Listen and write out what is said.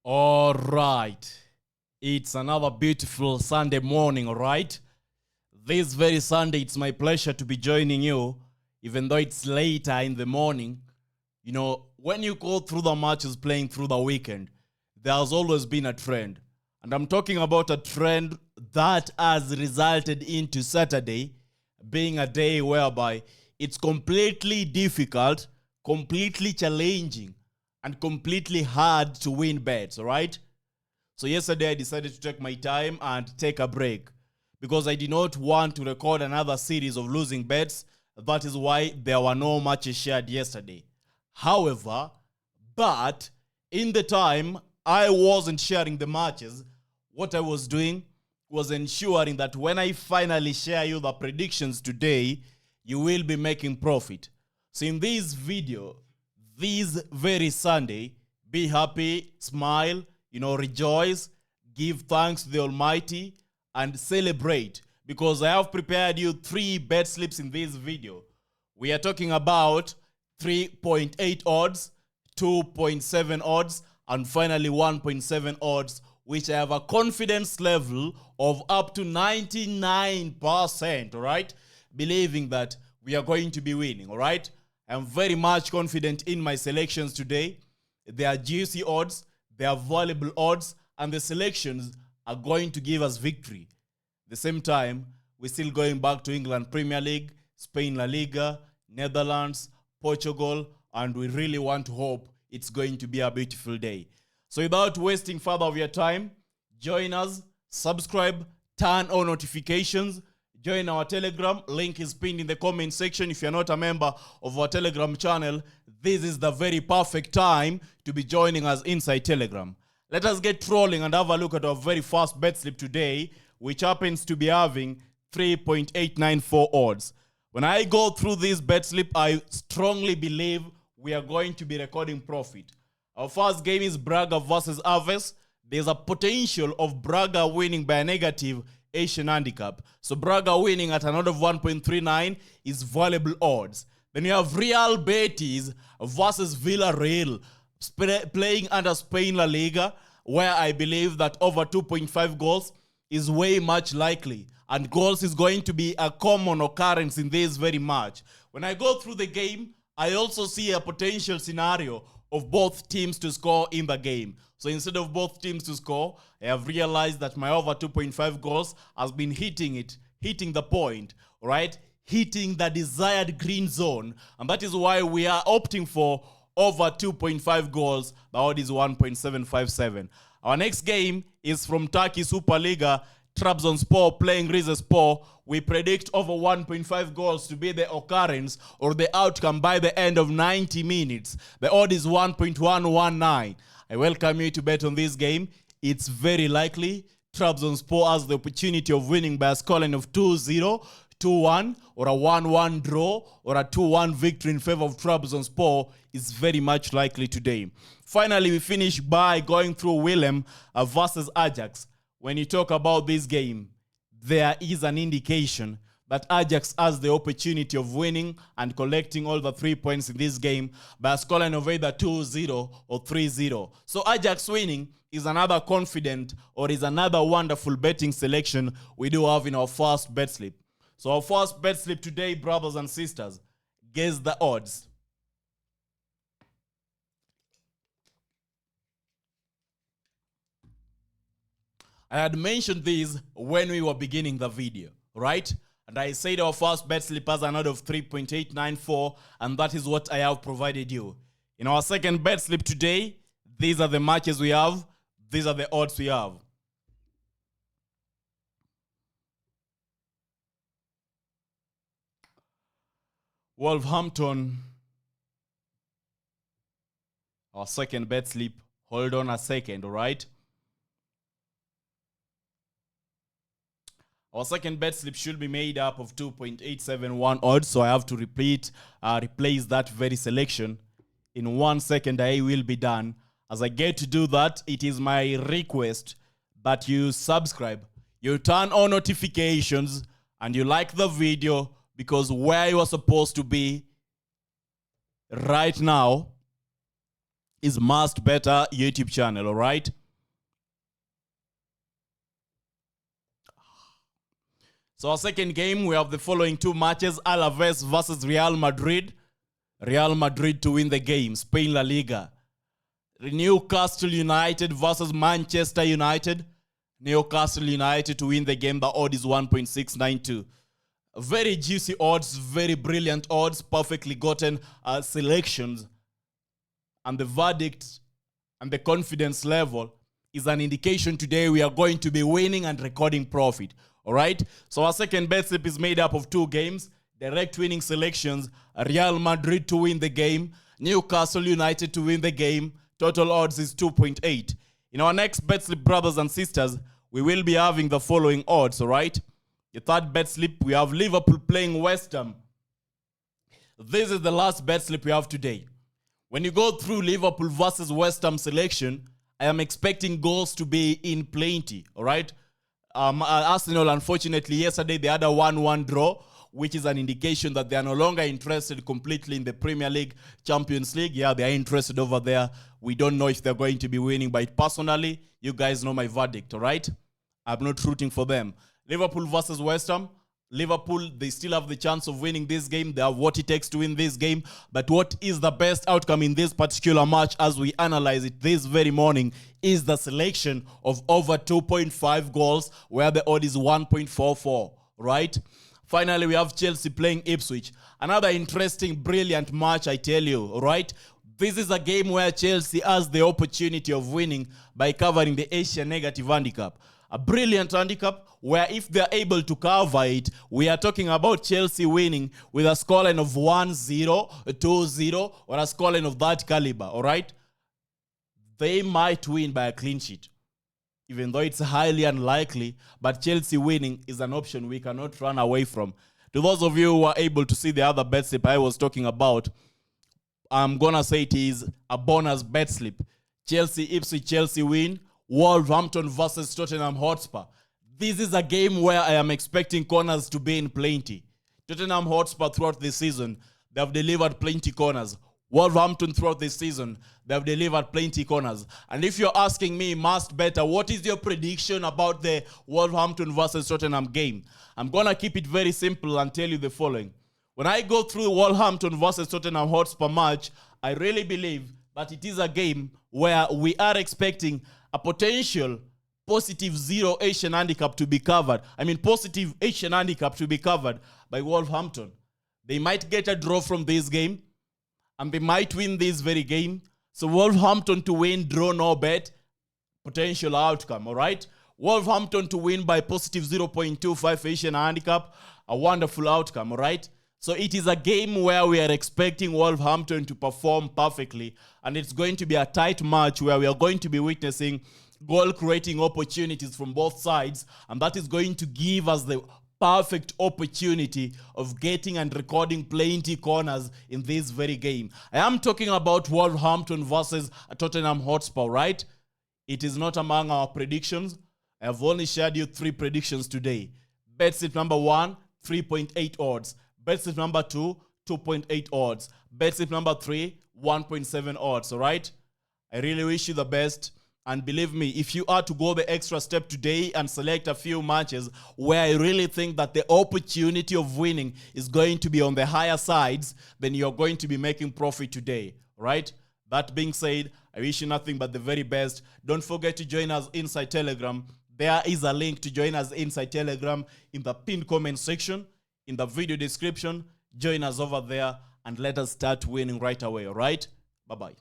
All right. It's another beautiful Sunday morning, all right? This very Sunday, it's my pleasure to be joining you, even though it's later in the morning. You know, when you go through the matches playing through the weekend, there's always been a trend. And I'm talking about a trend that has resulted into Saturday being a day whereby it's completely difficult, completely challenging, and completely hard to win bets, all right? So yesterday I decided to take my time and take a break because I did not want to record another series of losing bets. That is why there were no matches shared yesterday. However, but in the time I wasn't sharing the matches, what I was doing was ensuring that when I finally share you the predictions today, you will be making profit. So in this video, this very Sunday, be happy, smile, rejoice, give thanks to the Almighty, and celebrate because I have prepared you 3 bet slips in this video. We are talking about 3.8 odds, 2.7 odds, and finally 1.7 odds, which I have a confidence level of up to 99%, all right? Believing that we are going to be winning, all right? I'm very much confident in my selections today. They are juicy odds, they are valuable odds, and the selections are going to give us victory. At the same time, we're still going back to England Premier League, Spain La Liga, Netherlands, Portugal, and we really want to hope it's going to be a beautiful day. So without wasting further of your time, join us, subscribe, turn on notifications, join our Telegram. Link is pinned in the comment section. If you're not a member of our Telegram channel, this is the very perfect time to be joining us inside Telegram. Let us get trolling and have a look at our very first bet slip today, which happens to be having 3.894 odds. When I go through this bet slip, I strongly believe we are going to be recording profit. Our first game is Braga versus Aves. There's a potential of Braga winning by a negative Asian handicap. So Braga winning at an odd of 1.39 is valuable odds. Then you have Real Betis versus Villarreal playing under Spain La Liga, where I believe that over 2.5 goals is way much likely. And goals is going to be a common occurrence in this very match. When I go through the game, I also see a potential scenario of both teams to score in the game. So instead of both teams to score, I have realized that my over 2.5 goals has been hitting the point, right? Hitting the desired green zone. And that is why we are opting for over 2.5 goals. The odd is 1.757. Our next game is from Turkey Superliga, Trabzonspor playing Rizespor. We predict over 1.5 goals to be the occurrence or the outcome by the end of 90 minutes. The odd is 1.119. I welcome you to bet on this game. It's very likely Trabzonspor has the opportunity of winning by a scoreline of 2-0, 2-1, or a 1-1 draw, or a 2-1 victory in favor of Trabzonspor is very much likely today. Finally, we finish by going through Willem versus Ajax. When you talk about this game, there is an indication that Ajax has the opportunity of winning and collecting all the 3 points in this game by a scoreline of either 2-0 or 3-0. So Ajax winning is another confident or is another wonderful betting selection we do have in our first bet slip. So our first bet slip today, brothers and sisters, guess the odds. I had mentioned this when we were beginning the video, right? And I said our first bet slip has an odd of 3.894, and that is what I have provided you. In our second bet slip today, these are the matches we have. These are the odds we have. Wolverhampton. Our second bet slip. Hold on a second, all right? Our second bet slip should be made up of 2.871 odds, so I have to replace that very selection. In 1 second, I will be done. As I get to do that, it is my request that you subscribe, you turn on notifications, and you like the video, because where you are supposed to be right now is Must Better YouTube channel, all right? So our second game, we have the following two matches: Alaves versus Real Madrid. Real Madrid to win the game, Spain La Liga. Newcastle United versus Manchester United. Newcastle United to win the game. The odd is 1.692. Very juicy odds, very brilliant odds, perfectly gotten selections. And the verdict and the confidence level is an indication today we are going to be winning and recording profit. All right? So our second bet slip is made up of two games. Direct winning selections: Real Madrid to win the game, Newcastle United to win the game. Total odds is 2.8. In our next bet slip, brothers and sisters, we will be having the following odds, all right? The third bet slip, we have Liverpool playing West Ham. This is the last bet slip we have today. When you go through Liverpool versus West Ham selection, I am expecting goals to be in plenty, all right? Arsenal, unfortunately, yesterday they had a 1-1 draw, which is an indication that they are no longer interested completely in the Premier League, Champions League. Yeah, they are interested over there. We don't know if they're going to be winning, but personally, you guys know my verdict, all right? I'm not rooting for them. Liverpool versus West Ham. Liverpool, they still have the chance of winning this game. They have what it takes to win this game. But what is the best outcome in this particular match as we analyze it this very morning is the selection of over 2.5 goals, where the odd is 1.44, right? Finally, we have Chelsea playing Ipswich. Another interesting, brilliant match, I tell you, all right? This is a game where Chelsea has the opportunity of winning by covering the Asia negative handicap. A brilliant handicap where if they're able to cover it, we are talking about Chelsea winning with a scoreline of 1-0, 2-0, or a scoreline of that caliber, all right? They might win by a clean sheet, even though it's highly unlikely, but Chelsea winning is an option we cannot run away from. To those of you who are able to see the other bet slip I was talking about, I'm going to say it is a bonus bet slip. Ipswich, Chelsea win. Wolverhampton versus Tottenham Hotspur. This is a game where I am expecting corners to be in plenty. Tottenham Hotspur throughout the season, they have delivered plenty corners. Wolverhampton throughout this season, they have delivered plenty corners. And if you're asking me, Must Better, what is your prediction about the Wolverhampton versus Tottenham game? I'm going to keep it very simple and tell you the following. When I go through the Wolverhampton versus Tottenham Hotspur match, I really believe that it is a game where we are expecting a potential positive 0 Asian handicap to be covered. Positive Asian handicap to be covered by Wolverhampton. They might get a draw from this game, and they might win this very game. So Wolverhampton to win, draw, no bet, potential outcome, all right? Wolverhampton to win by positive 0.25 Asian handicap, a wonderful outcome, all right? So it is a game where we are expecting Wolverhampton to perform perfectly, and it's going to be a tight match where we are going to be witnessing goal-creating opportunities from both sides, and that is going to give us the perfect opportunity of getting and recording plenty corners in this very game. I am talking about Wolverhampton versus Tottenham Hotspur, right? It is not among our predictions. I have only shared you 3 predictions today. Bet slip number 1, 3.8 odds. Bet slip number 2, 2.8 odds. Bet slip number 3, 1.7 odds, all right? I really wish you the best. And believe me, if you are to go the extra step today and select a few matches where I really think that the opportunity of winning is going to be on the higher sides, then you're going to be making profit today, right? That being said, I wish you nothing but the very best. Don't forget to join us inside Telegram. There is a link to join us inside Telegram in the pinned comment section, in the video description. Join us over there and let us start winning right away, all right? Bye-bye.